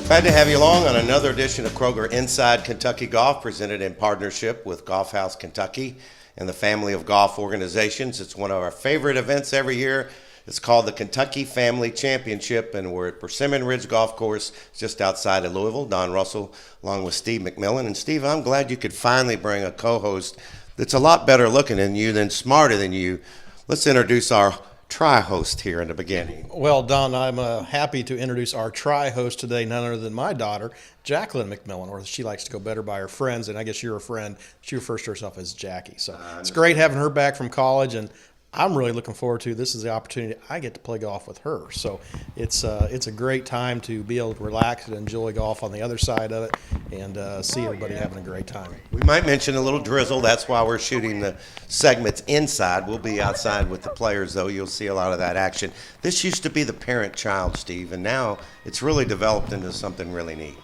Glad to have you along on another edition of Kroger Inside Kentucky Golf, presented in partnership with Golf House Kentucky and the family of golf organizations. It's one of our favorite events every year. It's called the Kentucky Family Championship, and we're at Persimmon Ridge Golf Course just outside of Louisville. Don Russell along with Steve McMillan. And Steve, I'm glad you could finally bring a co-host that's a lot better looking than you, than smarter than you. Let's introduce our tri-host here in the beginning. Well, Don, I'm happy to introduce our tri-host today, none other than my daughter, Jacqueline McMillan, or she likes to go better by her friends, and I guess you're a friend. She refers to herself as Jackie. So it's great having her back from college, and I'm really looking forward to this is the opportunity I get to play golf with her. So it's a great time to be able to relax and enjoy golf on the other side of it and see everybody having a great time. We might mention a little drizzle. That's why we're shooting the segments inside. We'll be outside with the players, though. You'll see a lot of that action. This used to be the parent-child, Steve, and now it's really developed into something really neat.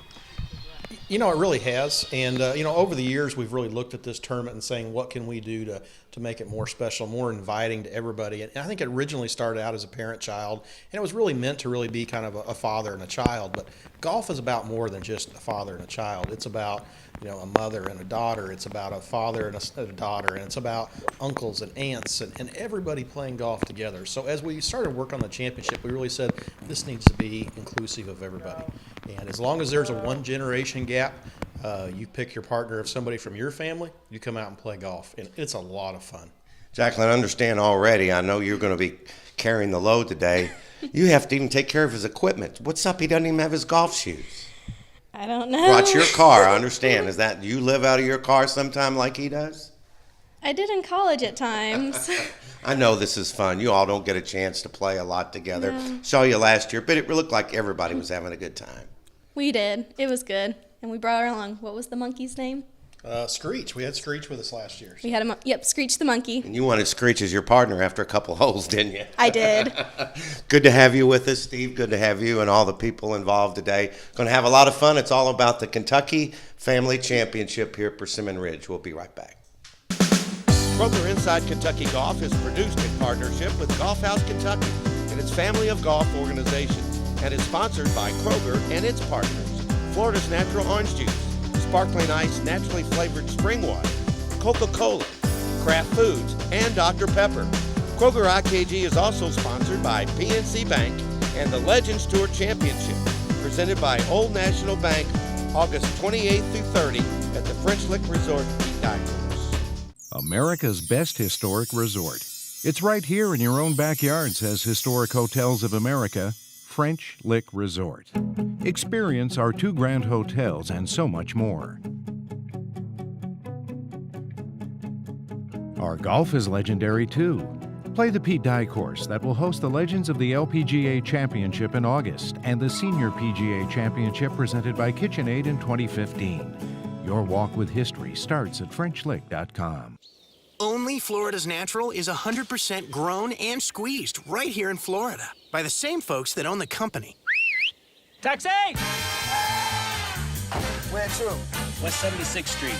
You know, it really has. And, over the years, we've really looked at this tournament and saying, what can we do to make it more special, more inviting to everybody? And I think it originally started out as a parent-child, and it was really meant to really be kind of a father and a child. But golf is about more than just a father and a child. It's about, a mother and a daughter. It's about a father and a daughter. And it's about uncles and aunts and everybody playing golf together. So as we started work on the championship, we really said this needs to be inclusive of everybody. And as long as there's a one-generation gap, you pick your partner of somebody from your family, you come out and play golf. And it's a lot of fun. Jacqueline, I understand already. I know you're going to be carrying the load today. You have to even take care of his equipment. What's up? He doesn't even have his golf shoes. I don't know. Watch your car. I understand. Is that you live out of your car sometime like he does? I did in college at times. I know this is fun. You all don't get a chance to play a lot together. No. Saw you last year, but it looked like everybody was having a good time. We did. It was good. And we brought her along. What was the monkey's name? Screech. We had Screech with us last year. We had Screech the monkey. And you wanted Screech as your partner after a couple holes, didn't you? I did. Good to have you with us, Steve. Good to have you and all the people involved today. Going to have a lot of fun. It's all about the Kentucky Family Championship here at Persimmon Ridge. We'll be right back. Kroger Inside Kentucky Golf is produced in partnership with Golf House Kentucky and its family of golf organizations, and is sponsored by Kroger and its partners: Florida's Natural Orange Juice, Sparkling Ice Naturally Flavored Spring Water, Coca-Cola, Kraft Foods, and Dr. Pepper. Kroger IKG is also sponsored by PNC Bank and the Legends Tour Championship, presented by Old National Bank, August 28th through 30 at the French Lick Resort Dye Course. America's best historic resort. It's right here in your own backyard, says Historic Hotels of America, French Lick Resort. Experience our 2 grand hotels and so much more. Our golf is legendary too. Play the Pete Dye course that will host the Legends of the LPGA Championship in August and the Senior PGA Championship presented by KitchenAid in 2015. Your walk with history starts at FrenchLick.com. Only Florida's Natural is 100% grown and squeezed right here in Florida by the same folks that own the company. Taxi! Where to? West 76th Street.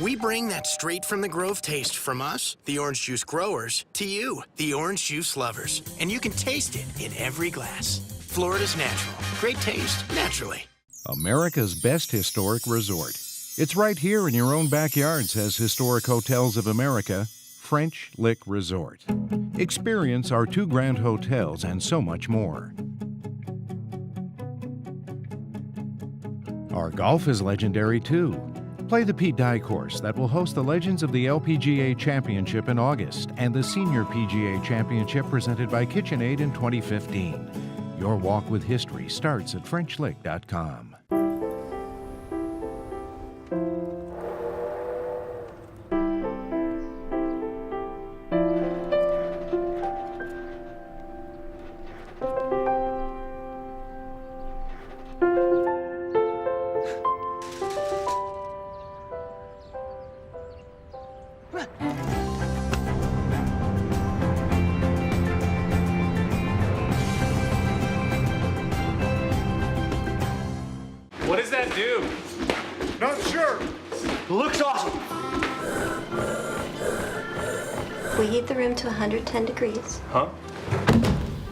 We bring that straight from the Grove taste from us, the orange juice growers, to you, the orange juice lovers. And you can taste it in every glass. Florida's Natural. Great taste, naturally. America's best historic resort. It's right here in your own backyard, says Historic Hotels of America, French Lick Resort. Experience our 2 grand hotels and so much more. Our golf is legendary too. Play the Pete Dye course that will host the Legends of the LPGA Championship in August and the Senior PGA Championship presented by KitchenAid in 2015. Your walk with history starts at FrenchLick.com. What does that do? Not sure. Looks awesome. We heat the room to 110 degrees. Huh?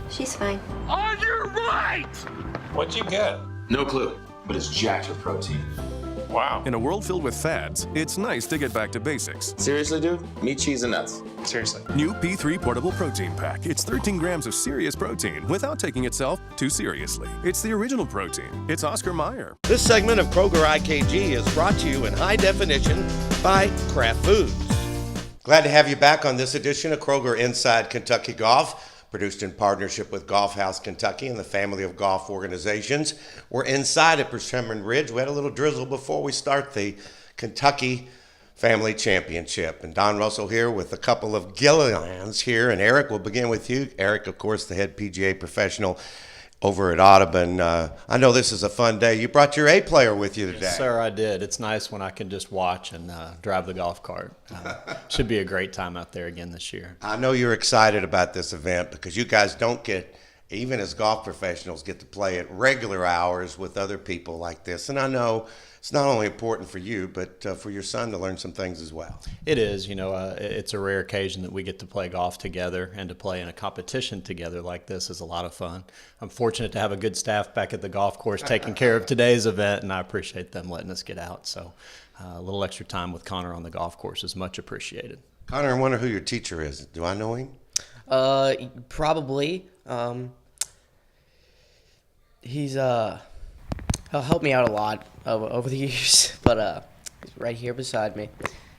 She's fine. On your right! What'd you get? No clue, but it's jacked with protein. Wow. In a world filled with fads, it's nice to get back to basics. Seriously, dude? Meat, cheese, and nuts. Seriously. New P3 Portable Protein Pack. It's 13 grams of serious protein without taking itself too seriously. It's the original protein. It's Oscar Mayer. This segment of Kroger IKG is brought to you in high definition by Kraft Foods. Glad to have you back on this edition of Kroger Inside Kentucky Golf. Produced in partnership with Golf House Kentucky and the family of golf organizations. We're inside at Persimmon Ridge. We had a little drizzle before we start the Kentucky Family Championship. And Don Russell here with a couple of Gillilands here. And Eric, we'll begin with you. Eric, of course, the head PGA professional over at Audubon. I know this is a fun day. You brought your A player with you today. Yes, sir, I did. It's nice when I can just watch and drive the golf cart. Should be a great time out there again this year. I know you're excited about this event because you guys don't get, even as golf professionals, get to play at regular hours with other people like this. And I know it's not only important for you, but for your son to learn some things as well. It is. It's a rare occasion that we get to play golf together, and to play in a competition together like this is a lot of fun. I'm fortunate to have a good staff back at the golf course taking care of today's event, and I appreciate them letting us get out. So a little extra time with Connor on the golf course is much appreciated. Connor, I wonder who your teacher is. Do I know him? Probably. He'll help me out a lot over the years, but he's right here beside me.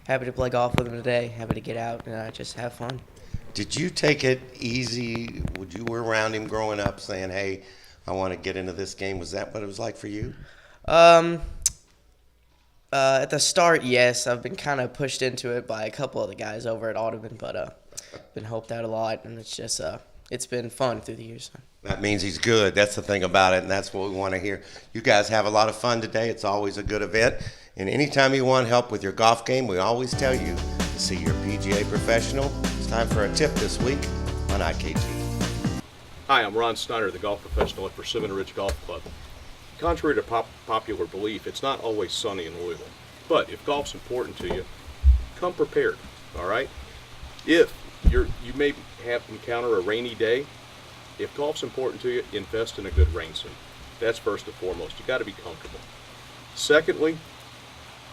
Happy to play golf with him today. Happy to get out and just have fun. Did you take it easy? You were around him growing up saying, hey, I want to get into this game. Was that what it was like for you? At the start, yes. I've been kind of pushed into it by a couple of the guys over at Audubon, but been helped out a lot, and it's just it's been fun through the years. That means he's good. That's the thing about it, and that's what we want to hear. You guys have a lot of fun today. It's always a good event. And anytime you want help with your golf game, we always tell you to see your PGA professional. It's time for a tip this week on IKG. Hi, I'm Ron Snyder, the golf professional at Persimmon Ridge Golf Club. Contrary to popular belief, it's not always sunny in Louisville. But if golf's important to you, come prepared, all right? If you may encounter a rainy day, if golf's important to you, invest in a good rain suit. That's first and foremost. You got to be comfortable. Secondly,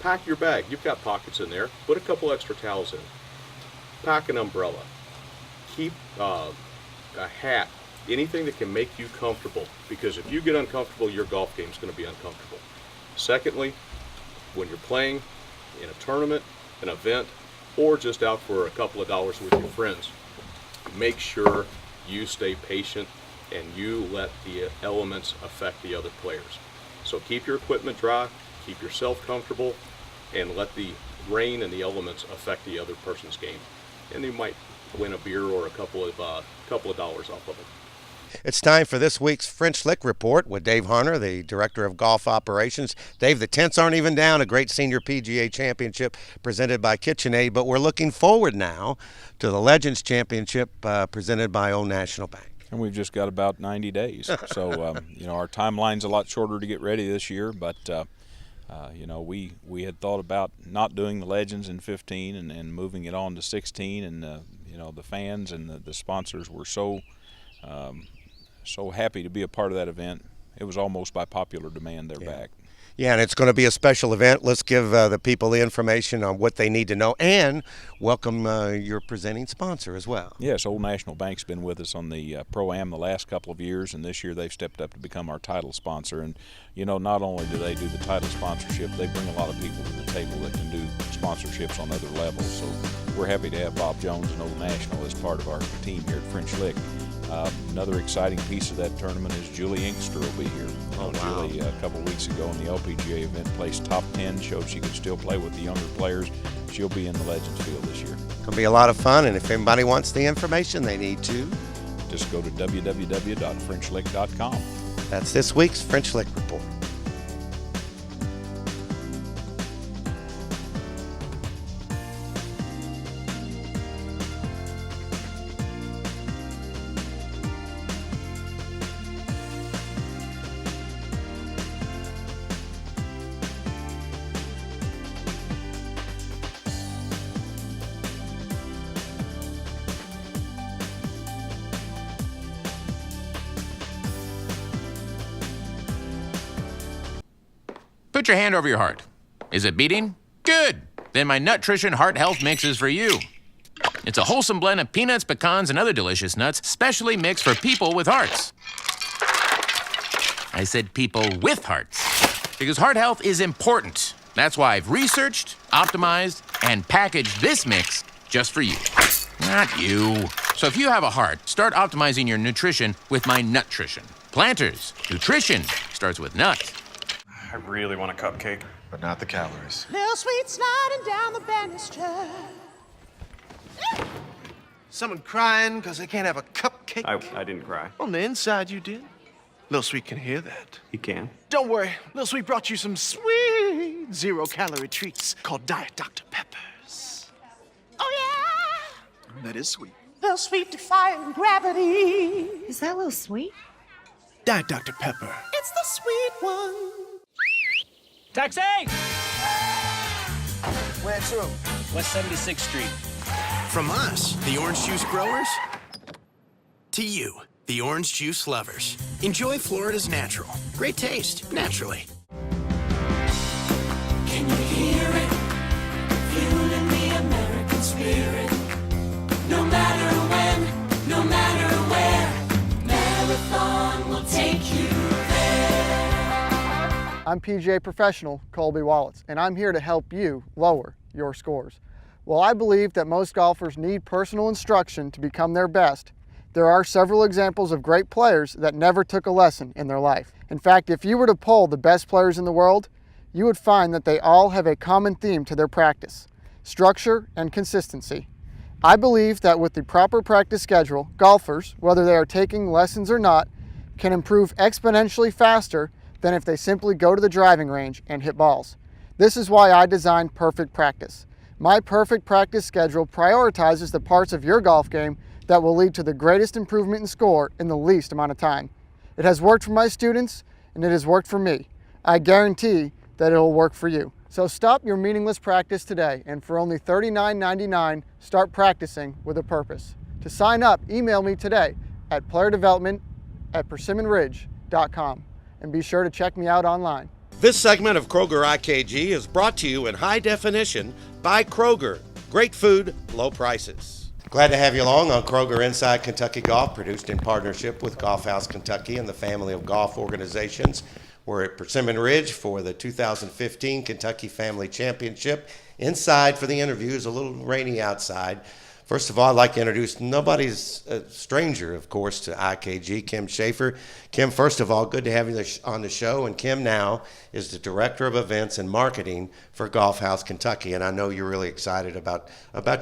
pack your bag. You've got pockets in there. Put a couple extra towels in. Pack an umbrella. Keep a hat. Anything that can make you comfortable, because if you get uncomfortable, your golf game's going to be uncomfortable. Secondly, when you're playing in a tournament, an event, or just out for a couple of dollars with your friends, make sure you stay patient and you let the elements affect the other players. So keep your equipment dry, keep yourself comfortable, and let the rain and the elements affect the other person's game. And you might win a beer or a couple of dollars off of it. It's time for this week's French Lick Report with Dave Harner, the Director of Golf Operations. Dave, the tents aren't even down. A great senior PGA championship presented by KitchenAid, but we're looking forward now to the Legends Championship presented by Old National Bank. And we've just got about 90 days. So, our timeline's a lot shorter to get ready this year, but, we had thought about not doing the Legends in 15 and moving it on to 16, and, the fans and the sponsors were so happy to be a part of that event. It was almost by popular demand they're back. Yeah, and it's going to be a special event. Let's give the people the information on what they need to know and welcome your presenting sponsor as well. Yes, Old National Bank's been with us on the Pro-Am the last couple of years, and this year they've stepped up to become our title sponsor. And, not only do they do the title sponsorship, they bring a lot of people to the table that can do sponsorships on other levels. So we're happy to have Bob Jones and Old National as part of our team here at French Lick. Another exciting piece of that tournament is Julie Inkster will be here. Oh, wow. Julie, a couple weeks ago in the LPGA event, placed top 10, showed she could still play with the younger players. She'll be in the Legends field this year. It's going to be a lot of fun, and if anybody wants the information they need to, just go to www.frenchlick.com. That's this week's French Lick Report. Put your hand over your heart. Is it beating? Good. Then my Nutrition Heart Health Mix is for you. It's a wholesome blend of peanuts, pecans, and other delicious nuts, specially mixed for people with hearts. I said people with hearts, because heart health is important. That's why I've researched, optimized, and packaged this mix just for you. Not you. So if you have a heart, start optimizing your nutrition with my Nutrition. Planters, nutrition starts with nut. I really want a cupcake, but not the calories. Little sweet sliding down the banister. Someone crying because they can't have a cupcake. I didn't cry. On the inside, you did. Little Sweet can hear that. He can. Don't worry. Little Sweet brought you some sweet zero-calorie treats called Diet Dr. Peppers. Oh, yeah. That is sweet. Little Sweet defying gravity. Is that Little Sweet? Diet Dr. Pepper. It's the sweet one. Taxi! Where to? West 76th Street. From us, the orange juice growers, to you, the orange juice lovers. Enjoy Florida's natural. Great taste, naturally. Can you hear it? Fueling the American spirit. No matter when, no matter where, Marathon will take you there. I'm PGA professional Colby Wallace, and I'm here to help you lower your scores. While I believe that most golfers need personal instruction to become their best, there are several examples of great players that never took a lesson in their life. In fact, if you were to poll the best players in the world, you would find that they all have a common theme to their practice: structure and consistency. I believe that with the proper practice schedule, golfers, whether they are taking lessons or not, can improve exponentially faster than if they simply go to the driving range and hit balls. This is why I designed Perfect Practice. My Perfect Practice schedule prioritizes the parts of your golf game that will lead to the greatest improvement in score in the least amount of time. It has worked for my students, and it has worked for me. I guarantee that it will work for you. So stop your meaningless practice today, and for only $39.99, start practicing with a purpose. To sign up, email me today at playerdevelopment@persimmonridge.com, and be sure to check me out online. This segment of Kroger IKG is brought to you in high definition by Kroger. Great food, low prices. Glad to have you along on Kroger Inside Kentucky Golf, produced in partnership with Golf House Kentucky and the family of golf organizations. We're at Persimmon Ridge for the 2015 Kentucky Family Championship. Inside for the interviews, a little rainy outside. First of all, I'd like to introduce, nobody's a stranger, of course, to IKG, Kim Schaefer. Kim, first of all, good to have you on the show. And Kim now is the Director of Events and Marketing for Golf House Kentucky. And I know you're really excited about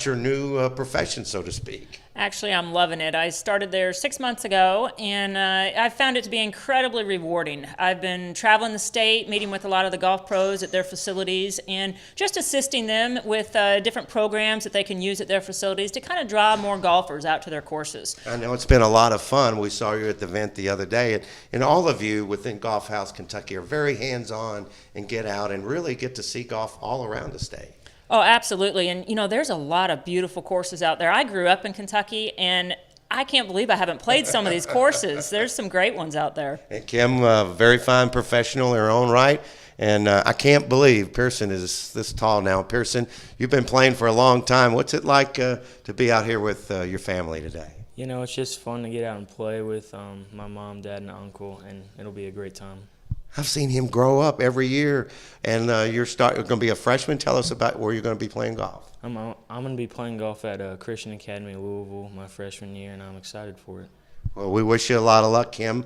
your new profession, so to speak. Actually, I'm loving it. I started there 6 months ago, and I found it to be incredibly rewarding. I've been traveling the state, meeting with a lot of the golf pros at their facilities, and just assisting them with different programs that they can use at their facilities to kind of draw more golfers out to their courses. I know it's been a lot of fun. We saw you at the event the other day, and all of you within Golf House Kentucky are very hands-on and get out and really get to see golf all around the state. Oh, absolutely. And, you know, there's a lot of beautiful courses out there. I grew up in Kentucky, and I can't believe I haven't played some of these courses. There's some great ones out there. And Kim, very fine professional in her own right. And I can't believe Pearson is this tall now. Pearson, you've been playing for a long time. What's it like to be out here with your family today? You know, it's just fun to get out and play with my mom, dad, and uncle, and it'll be a great time. I've seen him grow up every year, and you're going to be a freshman. Tell us about where you're going to be playing golf. I'm going to be playing golf at Christian Academy Louisville my freshman year, and I'm excited for it. Well, we wish you a lot of luck, Kim.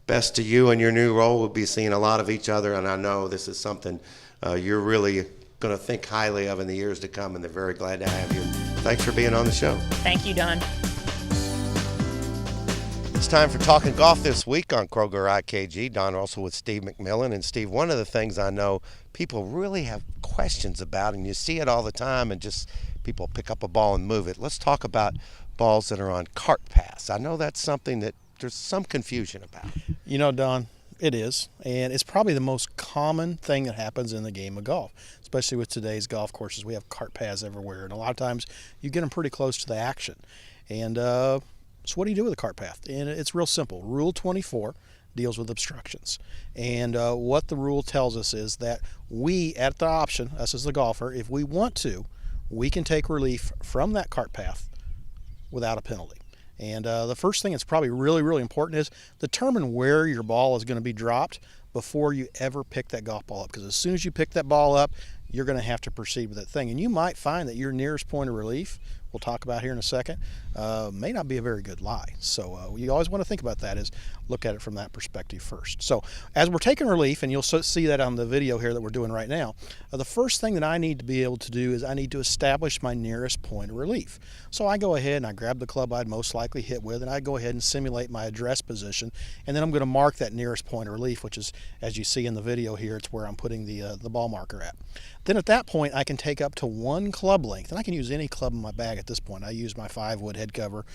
Best to you in your new role. We'll be seeing a lot of each other, and I know this is something you're really going to think highly of in the years to come, and they're very glad to have you. Thanks for being on the show. Thank you, Don. It's time for Talking Golf this week on Kroger IKG. Don Russell with Steve McMillan. And Steve, one of the things I know people really have questions about, and you see it all the time, and just people pick up a ball and move it. Let's talk about balls that are on cart paths. I know that's something that there's some confusion about. You know, Don, it is. And it's probably the most common thing that happens in the game of golf, especially with today's golf courses. We have cart paths everywhere, and a lot of times you get them pretty close to the action. And so what do you do with a cart path? And it's real simple. Rule 24 deals with obstructions. And what the rule tells us is that we, at the option, us as the golfer, if we want to, we can take relief from that cart path without a penalty. And the first thing that's probably really, really important is determine where your ball is going to be dropped before you ever pick that golf ball up. Because as soon as you pick that ball up, you're going to have to proceed with that thing. And you might find that your nearest point of relief, we'll talk about here in a second, may not be a very good lie. So you always want to think about that, is look at it from that perspective first. So as we're taking relief, and you'll see that on the video here that we're doing right now, the first thing that I need to be able to do is I need to establish my nearest point of relief. So I go ahead and I grab the club I'd most likely hit with, and I go ahead and simulate my address position, and then I'm going to mark that nearest point of relief, which is, as you see in the video here, it's where I'm putting the ball marker at. Then at that point, I can take up to 1 club length, and I can use any club in my bag at this point. I use my 5-wood head cover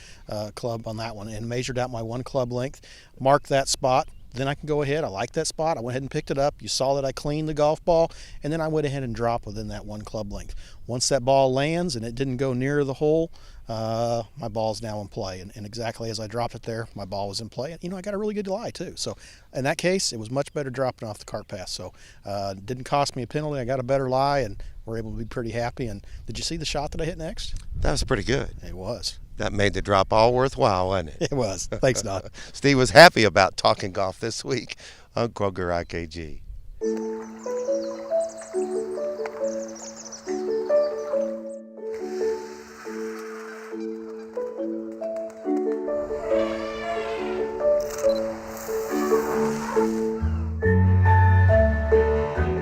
club on that one and measured out my 1 club length, marked that spot. Then I can go ahead, I like that spot, I went ahead and picked it up. You saw that I cleaned the golf ball, and then I went ahead and dropped within that 1 club length. Once that ball lands and it didn't go near the hole, my ball's now in play. And exactly as I dropped it there, my ball was in play. And, I got a really good lie, too. So in that case, it was much better dropping off the cart path. So it didn't cost me a penalty. I got a better lie, and we're able to be pretty happy. And did you see the shot that I hit next? That was pretty good. It was. That made the drop all worthwhile, wasn't it? It was. Thanks, Don. Steve was happy about talking golf this week on Kroger IKG.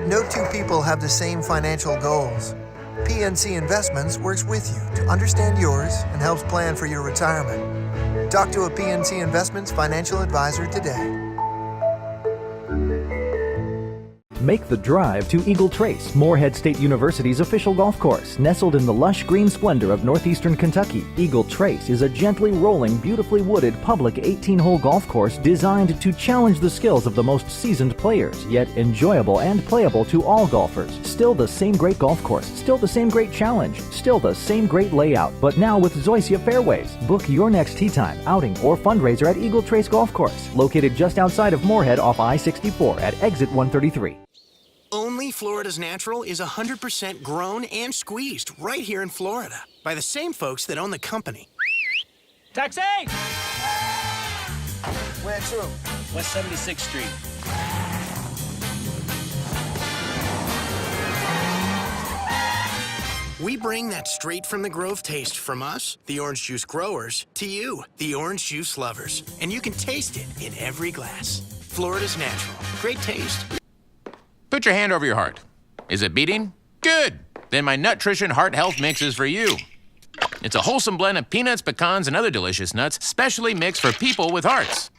No two people have the same financial goals. PNC Investments works with you to understand yours and helps plan for your retirement. Talk to a PNC Investments financial advisor today. Make the drive to Eagle Trace, Morehead State University's official golf course. Nestled in the lush green splendor of northeastern Kentucky, Eagle Trace is a gently rolling, beautifully wooded public 18-hole golf course designed to challenge the skills of the most seasoned players, yet enjoyable and playable to all golfers. Still the same great golf course, still the same great challenge, still the same great layout, but now with Zoysia fairways. Book your next tee time, outing, or fundraiser at Eagle Trace Golf Course, located just outside of Morehead off I-64 at exit 133. Only Florida's Natural is 100% grown and squeezed right here in Florida by the same folks that own the company. Taxi! Where to? West 76th Street. We bring that straight from the Grove taste from us, the orange juice growers, to you, the orange juice lovers. And you can taste it in every glass. Florida's Natural. Great taste. Put your hand over your heart. Is it beating? Good. Then my Nutrition Heart Health Mix is for you. It's a wholesome blend of peanuts, pecans, and other delicious nuts, specially mixed for people with hearts.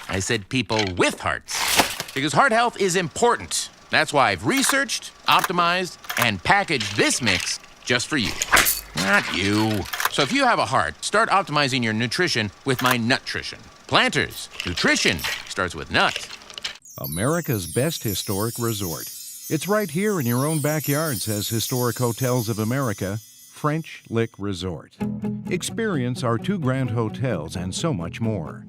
I said people with hearts. Because heart health is important. That's why I've researched, optimized, and packaged this mix just for you. Not you. So if you have a heart, start optimizing your nutrition with my Nutrition. Planters. Nutrition starts with nut. America's best historic resort. It's right here in your own backyard, says Historic Hotels of America, French Lick Resort. Experience our 2 grand hotels and so much more.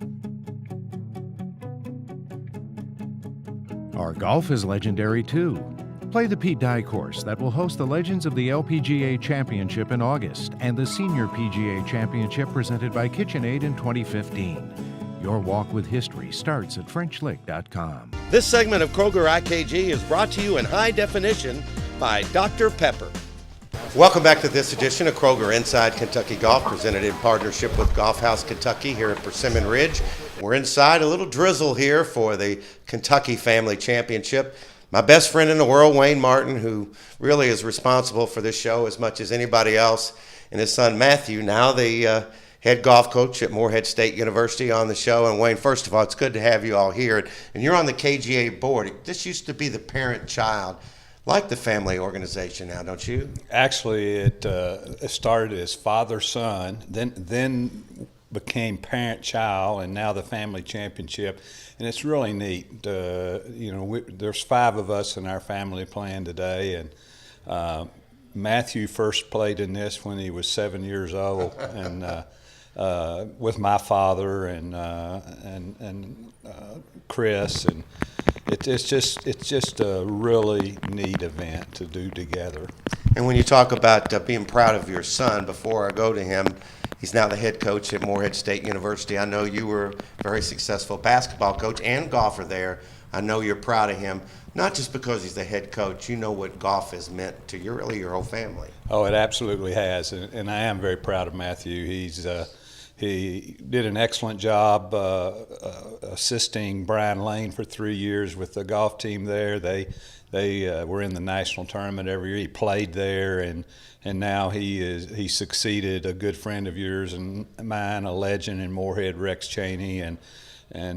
Our golf is legendary too. Play the Pete Dye course that will host the Legends of the LPGA Championship in August and the Senior PGA Championship presented by KitchenAid in 2015. Your walk with history starts at FrenchLick.com. This segment of Kroger IKG is brought to you in high definition by Dr. Pepper. Welcome back to this edition of Kroger Inside Kentucky Golf, presented in partnership with Golf House Kentucky here at Persimmon Ridge. We're inside, a little drizzle here for the Kentucky Family Championship. My best friend in the world, Wayne Martin, who really is responsible for this show as much as anybody else, and his son Matthew, now the head golf coach at Morehead State University, on the show. And Wayne, first of all, it's good to have you all here. And you're on the KGA board. This used to be the parent-child, like the family organization now, don't you? Actually, it started as father-son, then became parent-child, and now the family championship. And it's really neat. There's 5 of us in our family playing today, and Matthew first played in this when he was 7 years old, and with my father and Chris, and it's just a really neat event to do together. And when you talk about being proud of your son, before I go to him, he's now the head coach at Morehead State University. I know you were a very successful basketball coach and golfer there. I know you're proud of him, not just because he's the head coach. You know what golf has meant to your whole family. Oh, it absolutely has, and I am very proud of Matthew. He did an excellent job assisting Brian Lane for 3 years with the golf team there. They were in the national tournament every year. He played there, and now he succeeded a good friend of yours and mine, a legend in Morehead, Rex Cheney, and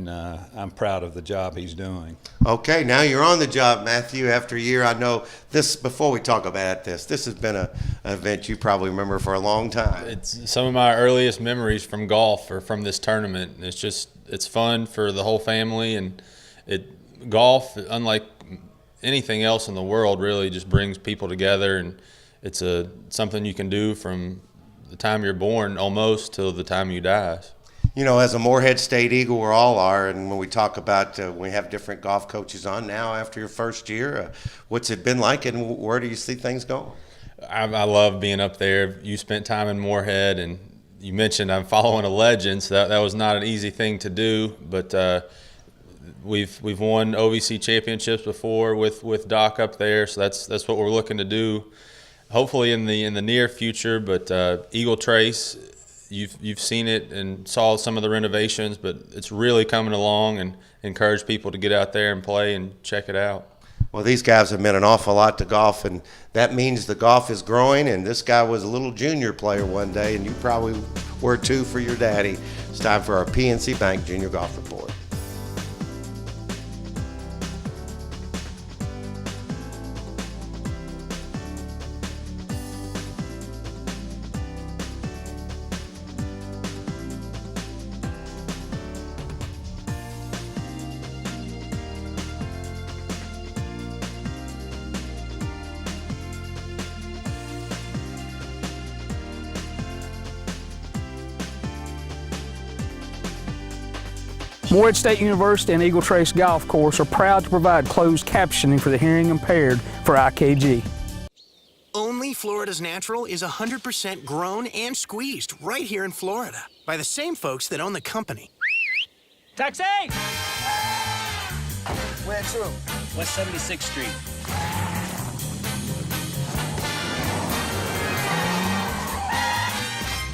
I'm proud of the job he's doing. Okay, now you're on the job, Matthew, after a year. I know this, before we talk about this has been an event you probably remember for a long time. It's some of my earliest memories from golf or from this tournament. It's fun for the whole family, and golf, unlike anything else in the world, really just brings people together, and it's something you can do from the time you're born almost till the time you die. You know, as a Morehead State Eagle, we all are, and when we talk about, we have different golf coaches on now after your first year, what's it been like, and where do you see things going? I love being up there. You spent time in Morehead, and you mentioned I'm following a legend, so that was not an easy thing to do, but we've won OVC championships before with Doc up there, so that's what we're looking to do, hopefully in the near future. But Eagle Trace, you've seen it and saw some of the renovations, but it's really coming along, and encourage people to get out there and play and check it out. Well, these guys have meant an awful lot to golf, and that means the golf is growing, and this guy was a little junior player one day, and you probably were too for your daddy. It's time for our PNC Bank Junior Golf Report. Morehead State University and Eagle Trace Golf Course are proud to provide closed captioning for the hearing impaired for IKG. Only Florida's Natural is 100% grown and squeezed right here in Florida by the same folks that own the company. Taxi! Where to? West 76th Street.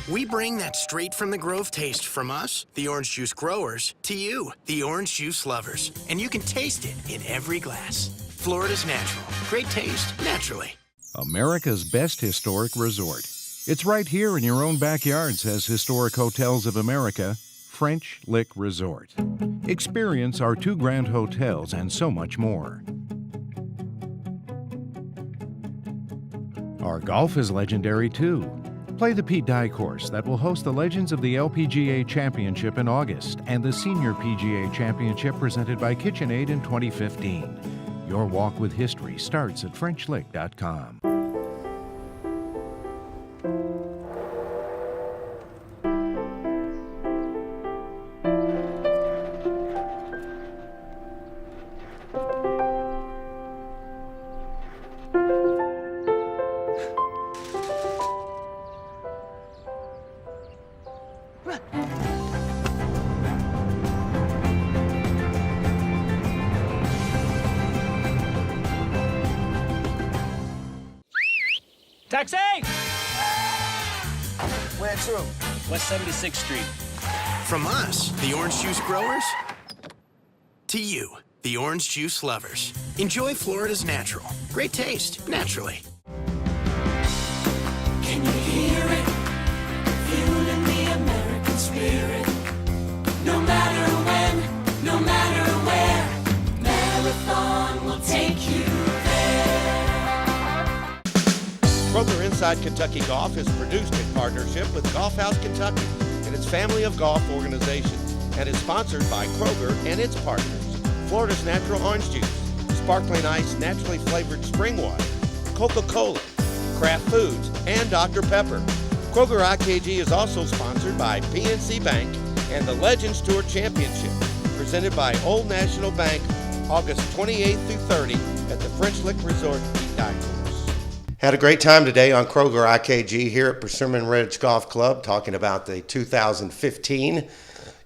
We bring that straight from the Grove taste from us, the orange juice growers, to you, the orange juice lovers. And you can taste it in every glass. Florida's Natural. Great taste, naturally. America's best historic resort. It's right here in your own backyard, says Historic Hotels of America, French Lick Resort. Experience our 2 grand hotels and so much more. Our golf is legendary too. Play the Pete Dye course that will host the Legends of the LPGA Championship in August and the Senior PGA Championship presented by KitchenAid in 2015. Your walk with history starts at FrenchLick.com. Taxi! Where to? West 76th Street. From us, the orange juice growers, to you, the orange juice lovers. Enjoy Florida's Natural. Great taste, naturally. Can you hear it? Fueling the American spirit. No matter when, no matter where, Marathon will take you there. Kroger Inside Kentucky Golf is produced in partnership with Golf House Kentucky and its family of golf organizations, and is sponsored by Kroger and its partners. Florida's Natural Orange Juice, Sparkling Ice Naturally Flavored Spring Water, Coca-Cola, Kraft Foods, and Dr. Pepper. Kroger IKG is also sponsored by PNC Bank and the Legends Tour Championship, presented by Old National Bank, August 28th through 30 at the French Lick Resort Pete Dye Course. Had a great time today on Kroger IKG here at Persimmon Ridge Golf Club, talking about the 2015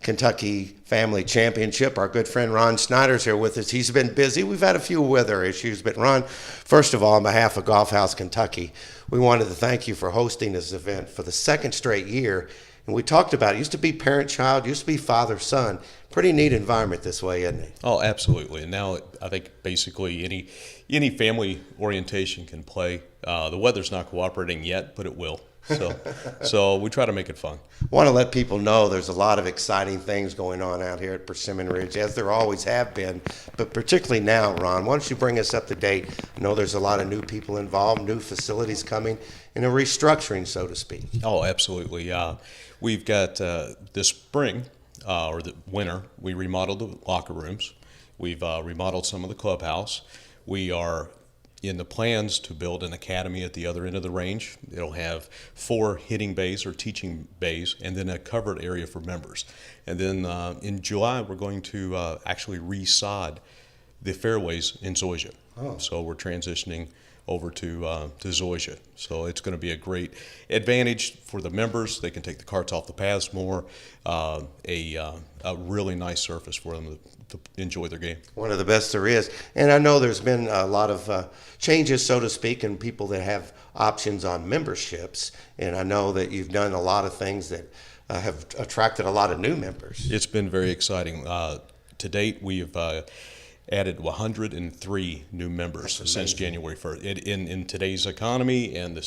Kentucky Family Championship. Our good friend Ron Snyder's here with us. He's been busy. We've had a few weather issues, but Ron, first of all, on behalf of Golf House Kentucky, we wanted to thank you for hosting this event for the second straight year. And we talked about it. Used to be parent-child, used to be father-son. Pretty neat environment this way, isn't it? Oh, absolutely. And now I think basically any family orientation can play. The weather's not cooperating yet, but it will. So we try to make it fun. Want to let people know there's a lot of exciting things going on out here at Persimmon Ridge, as there always have been, but particularly now, Ron. Why don't you bring us up to date? I know there's a lot of new people involved, new facilities coming, and a restructuring, so to speak. Oh, absolutely. We've got this spring, or the winter, we remodeled the locker rooms. We've remodeled some of the clubhouse. We are in the plans to build an academy at the other end of the range. It'll have 4 hitting bays or teaching bays, and then a covered area for members. And then in July, we're going to actually resod the fairways in Zoysia. Oh. So we're transitioning over to Zoysia. So it's going to be a great advantage for the members. They can take the carts off the paths more. A really nice surface for them to enjoy their game. One of the best there is. And I know there's been a lot of changes, so to speak, and people that have options on memberships. And I know that you've done a lot of things that have attracted a lot of new members. It's been very exciting. To date, we've added 103 new members since January 1st. In today's economy and the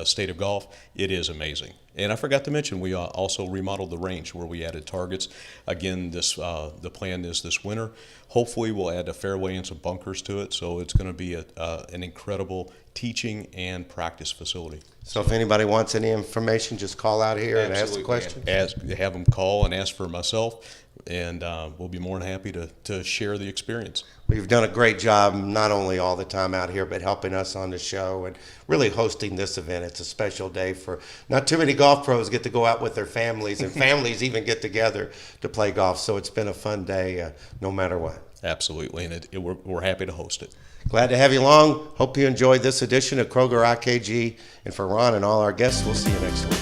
state of golf, it is amazing. And I forgot to mention, we also remodeled the range where we added targets. Again, the plan is this winter. Hopefully, we'll add a fairway and some bunkers to it. So it's going to be an incredible teaching and practice facility. So if anybody wants any information, just call out here and ask the question. Have them call and ask for myself, and we'll be more than happy to share the experience. You've done a great job, not only all the time out here, but helping us on the show and really hosting this event. It's a special day for not too many golf pros get to go out with their families, and families even get together to play golf. So it's been a fun day, no matter what. Absolutely, and we're happy to host it. Glad to have you along. Hope you enjoyed this edition of Kroger IKG. And for Ron and all our guests, we'll see you next week.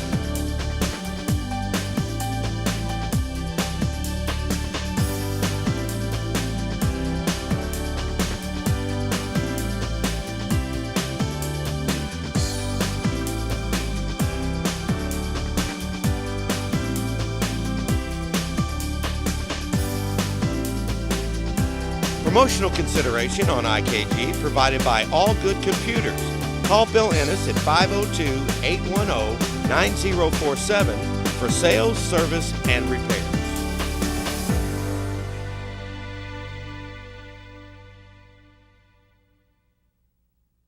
Promotional consideration on IKG provided by All Good Computers. Call Bill Ennis at 502-810-9047 for sales, service, and repair.